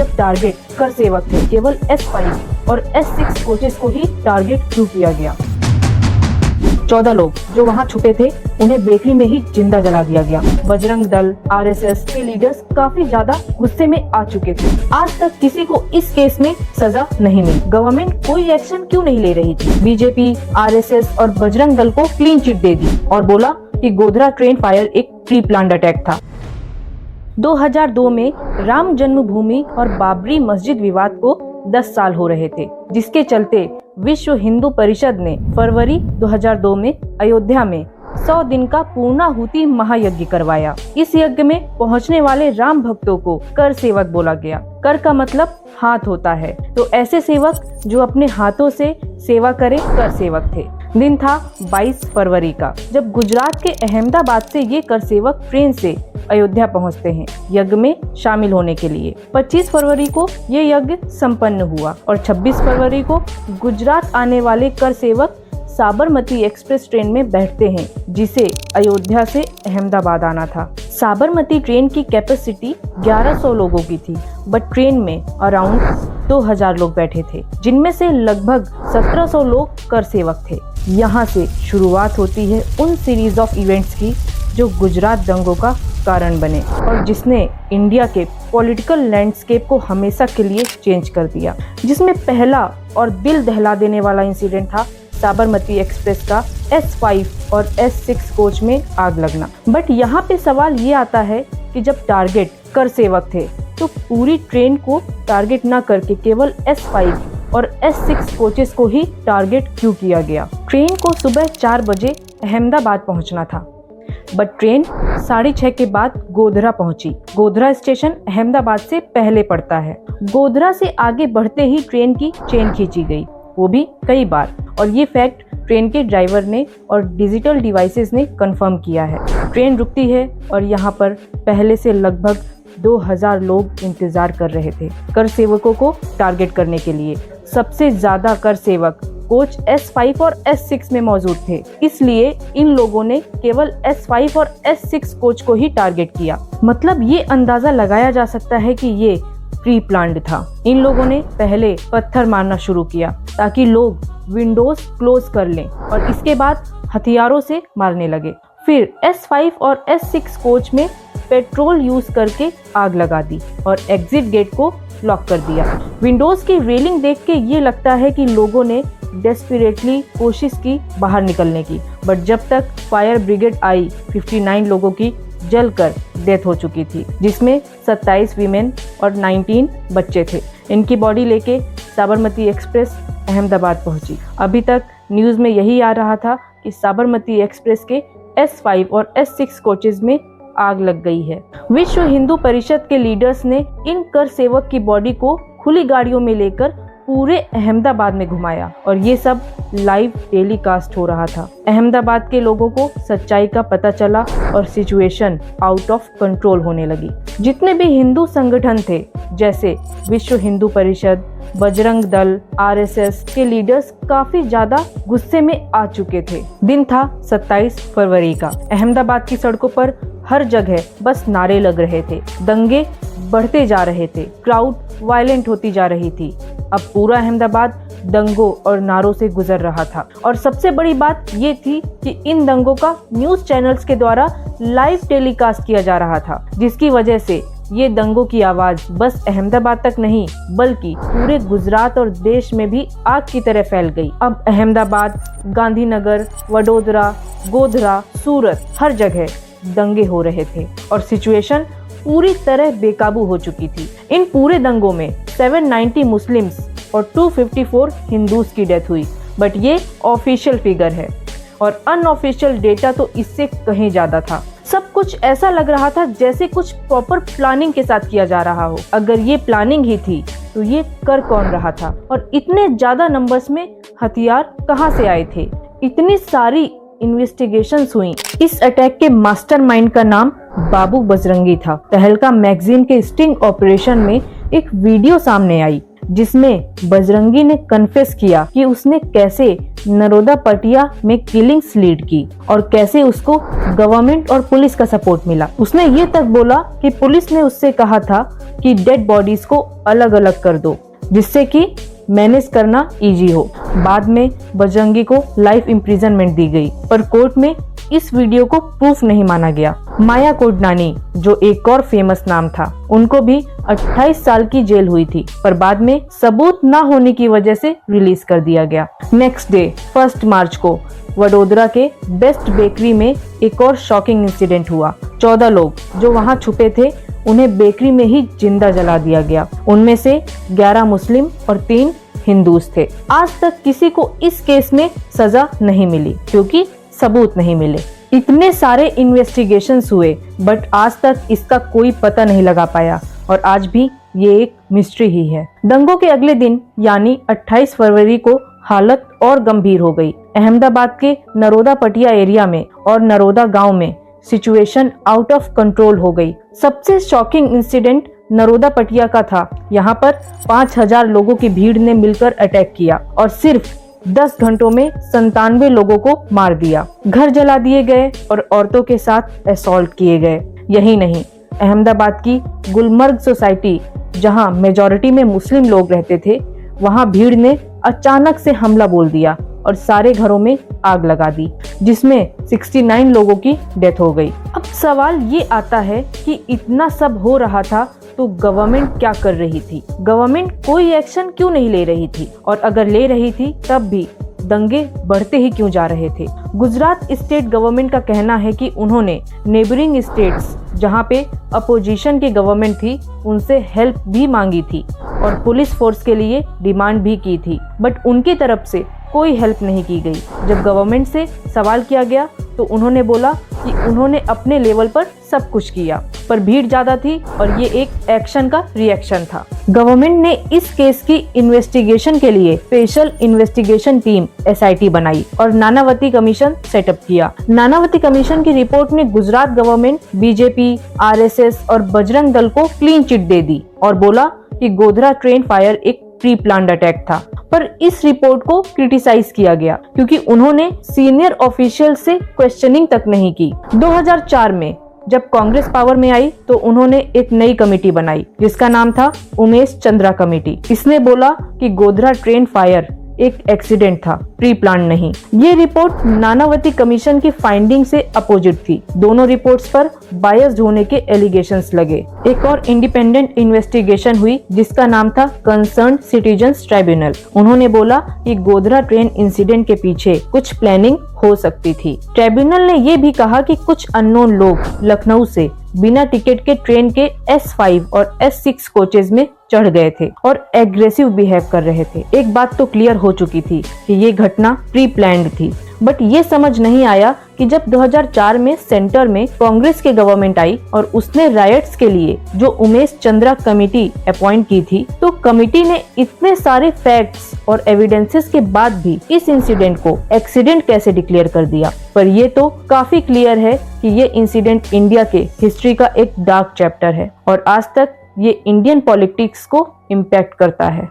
जब टारगेट कर सेवक थे, केवल S5 और S6 कोचेस को ही टारगेट क्यों किया गया? 14 लोग जो वहां छुपे थे उन्हें बेकरी में ही जिंदा जला दिया गया। बजरंग दल, RSS के लीडर्स काफी ज्यादा गुस्से में आ चुके थे। आज तक किसी को इस केस में सजा नहीं मिली। गवर्नमेंट कोई एक्शन क्यों नहीं ले रही थी? बीजेपी, RSS और बजरंग दल को क्लीन चिट दे दी और बोला कि गोधरा ट्रेन फायर एक प्री प्लान्ड अटैक था। 2002 में राम जन्मभूमि और बाबरी मस्जिद विवाद को 10 साल हो रहे थे, जिसके चलते विश्व हिंदू परिषद ने फरवरी 2002 में अयोध्या में 100 दिन का पूर्णाहुति महायज्ञ करवाया। इस यज्ञ में पहुंचने वाले राम भक्तों को कर सेवक बोला गया। कर का मतलब हाथ होता है, तो ऐसे सेवक जो अपने हाथों से सेवा करे कर सेवक थे। दिन था 22 फरवरी का, जब गुजरात के अहमदाबाद से ये कर सेवक ट्रेन से अयोध्या पहुंचते हैं यज्ञ में शामिल होने के लिए। 25 फरवरी को ये यज्ञ संपन्न हुआ और 26 फरवरी को गुजरात आने वाले कर सेवक साबरमती एक्सप्रेस ट्रेन में बैठते हैं, जिसे अयोध्या से अहमदाबाद आना था। साबरमती ट्रेन की कैपेसिटी 1100 लोगों की थी, बट ट्रेन में अराउंड 2000 लोग बैठे थे, जिनमें से लगभग 1700 लोग कर सेवक थे। यहाँ से शुरुआत होती है उन सीरीज ऑफ इवेंट्स की जो गुजरात दंगों का कारण बने और जिसने इंडिया के पॉलिटिकल लैंडस्केप को हमेशा के लिए चेंज कर दिया। जिसमें पहला और दिल दहला देने वाला इंसिडेंट था साबरमती एक्सप्रेस का S5 और S6 कोच में आग लगना। बट यहाँ पे सवाल ये आता है कि जब टारगेट कर सेवक थे तो पूरी ट्रेन को टारगेट न करके केवल S5 और S6 कोचेस को ही टारगेट क्यों किया गया? ट्रेन को सुबह 4 बजे अहमदाबाद पहुंचना था, बट ट्रेन 6:30 के बाद गोधरा पहुंची। गोधरा स्टेशन अहमदाबाद से पहले पड़ता है। गोधरा से आगे बढ़ते ही ट्रेन की चेन खींची गई, वो भी कई बार, और ये फैक्ट ट्रेन के ड्राइवर ने और डिजिटल डिवाइसेस ने कंफर्म किया है। ट्रेन रुकती है और यहाँ पर पहले से लगभग 2000 लोग इंतजार कर रहे थे कर सेवकों को टारगेट करने के लिए। सबसे ज्यादा कर सेवक कोच S5 और S6 में मौजूद थे, इसलिए इन लोगों ने केवल S5 और S6 कोच को ही टारगेट किया। मतलब ये अंदाजा लगाया जा सकता है कि ये प्री प्लान्ड था। इन लोगों ने पहले पत्थर मारना शुरू किया ताकि लोग विंडोज क्लोज कर लें और इसके बाद हथियारों से मारने लगे। फिर S5 और S6 कोच में पेट्रोल यूज करके आग लगा दी और एग्जिट गेट को लॉक कर दिया। विंडोज की रेलिंग देख के ये लगता है कि लोगों ने डेस्परेटली कोशिश की बाहर निकलने की, बट जब तक फायर ब्रिगेड आई 59 लोगों की जलकर डेथ हो चुकी थी, जिसमें 27 वीमेन और 19 बच्चे थे। इनकी बॉडी लेके साबरमती एक्सप्रेस अहमदाबाद पहुंची। अभी तक न्यूज़ में यही आ रहा था कि साबरमती एक्सप्रेस के S5 और S6 कोचेज में आग लग गई है। विश्व हिंदू परिषद के लीडर्स ने इन कर सेवक की बॉडी को खुली गाड़ियों में लेकर पूरे अहमदाबाद में घुमाया और ये सब लाइव टेलीकास्ट हो रहा था। अहमदाबाद के लोगों को सच्चाई का पता चला और सिचुएशन आउट ऑफ कंट्रोल होने लगी। जितने भी हिंदू संगठन थे, जैसे विश्व हिंदू परिषद, बजरंग दल, RSS के लीडर्स काफी ज्यादा गुस्से में आ चुके थे। दिन था 27 फरवरी का। अहमदाबाद की सड़कों पर हर जगह बस नारे लग रहे थे, दंगे बढ़ते जा रहे थे, क्राउड वायलेंट होती जा रही थी। अब पूरा अहमदाबाद दंगों और नारों से गुजर रहा था और सबसे बड़ी बात ये थी कि इन दंगों का न्यूज चैनल्स के द्वारा लाइव टेलीकास्ट किया जा रहा था, जिसकी वजह से ये दंगों की आवाज बस अहमदाबाद तक नहीं बल्कि पूरे गुजरात और देश में भी आग की तरह फैल गई। अब अहमदाबाद, गांधीनगर, वडोदरा, गोधरा, सूरत, हर जगह दंगे हो रहे थे और सिचुएशन पूरी तरह बेकाबू हो चुकी थी। इन पूरे दंगों में 790 मुस्लिम्स और 254 हिंदूज की डेथ हुई, बट ये ऑफिशियल फिगर है और अनऑफिशियल डेटा तो इससे कहीं ज्यादा था। सब कुछ ऐसा लग रहा था जैसे कुछ प्रॉपर प्लानिंग के साथ किया जा रहा हो। अगर ये प्लानिंग ही थी तो ये कर कौन रहा था और इतने ज्यादा नंबर्स में हथियार कहां से आए थे? इतनी सारी इन्वेस्टिगेशंस हुई। इस अटैक के मास्टरमाइंड का नाम बाबू बजरंगी था। तहलका मैगजीन के स्टिंग ऑपरेशन में एक वीडियो सामने आई जिसमें बजरंगी ने कन्फेस किया कि उसने कैसे नरोदा पटिया में किलिंग्स लीड की और कैसे उसको गवर्नमेंट और पुलिस का सपोर्ट मिला। उसने ये तक बोला कि पुलिस ने उससे कहा था कि डेड बॉडीज को अलग अलग कर दो जिससे कि मैनेज करना इजी हो। बाद में बजरंगी को लाइफ इम्प्रिजनमेंट दी गई, पर कोर्ट में इस वीडियो को प्रूफ नहीं माना गया। माया कोडनानी, जो एक और फेमस नाम था, उनको भी 28 साल की जेल हुई थी, पर बाद में सबूत न होने की वजह से रिलीज कर दिया गया। नेक्स्ट डे 1 मार्च को वडोदरा के बेस्ट बेकरी में एक और शॉकिंग इंसिडेंट हुआ। 14 लोग जो वहां छुपे थे, उन्हें बेकरी में ही जिंदा जला दिया गया। उनमें से 11 मुस्लिम और 3 हिंदूज थे। आज तक किसी को इस केस में सजा नहीं मिली क्योंकि सबूत नहीं मिले। इतने सारे इन्वेस्टिगेशंस हुए बट आज तक इसका कोई पता नहीं लगा पाया और आज भी ये एक मिस्ट्री ही है। दंगों के अगले दिन यानी 28 फरवरी को हालत और गंभीर हो गई। अहमदाबाद के नरोदा पटिया एरिया में और नरोदा गांव में सिचुएशन आउट ऑफ कंट्रोल हो गई। सबसे शॉकिंग इंसिडेंट नरोदा पटिया का था। यहाँ पर 5000 लोगों की भीड़ ने मिलकर अटैक किया और सिर्फ 10 घंटों में 97 लोगों को मार दिया। घर जला दिए गए और औरतों के साथ असॉल्ट किए गए। यही नहीं, अहमदाबाद की गुलमर्ग सोसाइटी, जहां मेजॉरिटी में मुस्लिम लोग रहते थे, वहां भीड़ ने अचानक से हमला बोल दिया और सारे घरों में आग लगा दी, जिसमें 69 लोगों की डेथ हो गई। अब सवाल ये आता है कि इतना सब हो रहा था तो गवर्नमेंट क्या कर रही थी? गवर्नमेंट कोई एक्शन क्यों नहीं ले रही थी? और अगर ले रही थी तब भी दंगे बढ़ते ही क्यों जा रहे थे? गुजरात स्टेट गवर्नमेंट का कहना है कि उन्होंने नेबरिंग स्टेट्स, जहां पे अपोजिशन की गवर्नमेंट थी, उनसे हेल्प भी मांगी थी और पुलिस फोर्स के लिए डिमांड भी की थी, बट उनकी तरफ से कोई हेल्प नहीं की गई। जब गवर्नमेंट से सवाल किया गया तो उन्होंने बोला कि उन्होंने अपने लेवल पर सब कुछ किया, पर भीड़ ज्यादा थी और ये एक एक्शन का रिएक्शन था। गवर्नमेंट ने इस केस की इन्वेस्टिगेशन के लिए स्पेशल इन्वेस्टिगेशन टीम SIT बनाई और नानावती कमीशन सेटअप किया। नानावती कमीशन की रिपोर्ट ने गुजरात गवर्नमेंट, BJP, RSS और बजरंग दल को क्लीन चिट दे दी और बोला कि गोधरा ट्रेन फायर एक प्री प्लान्ड अटैक था। पर इस रिपोर्ट को क्रिटिसाइज किया गया क्योंकि उन्होंने सीनियर ऑफिशियल से क्वेश्चनिंग तक नहीं की। 2004 में जब कांग्रेस पावर में आई तो उन्होंने एक नई कमेटी बनाई जिसका नाम था उमेश चंद्रा कमेटी। इसने बोला कि गोधरा ट्रेन फायर एक एक्सीडेंट था, प्री प्लान नहीं। ये रिपोर्ट नानावती कमीशन की फाइंडिंग से अपोजिट थी। दोनों रिपोर्ट्स पर बायस्ड होने के एलिगेशंस लगे। एक और इंडिपेंडेंट इन्वेस्टिगेशन हुई जिसका नाम था कंसर्न सिटीजन्स ट्राइब्यूनल। उन्होंने बोला कि गोधरा ट्रेन इंसिडेंट के पीछे कुछ प्लानिंग हो सकती थी। ट्राइब्यूनल ने ये भी कहा कि कुछ अननोन लोग लखनऊ से बिना टिकट के ट्रेन के S5 और S6 कोचेज में चढ़ गए थे और एग्रेसिव बिहेव कर रहे थे। एक बात तो क्लियर हो चुकी थी कि ये घटना प्री प्लान्ड थी, बट ये समझ नहीं आया कि जब 2004 में सेंटर में कांग्रेस की गवर्नमेंट आई और उसने राइट्स के लिए जो उमेश चंद्रा कमेटी अपॉइंट की थी, तो कमेटी ने इतने सारे फैक्ट्स और एविडेंसेस के बाद भी इस इंसिडेंट को एक्सीडेंट कैसे डिक्लेयर कर दिया। पर ये तो काफी क्लियर है कि ये इंसिडेंट इंडिया के हिस्ट्री का एक डार्क चैप्टर है और आज तक ये इंडियन पॉलिटिक्स को इम्पैक्ट करता है।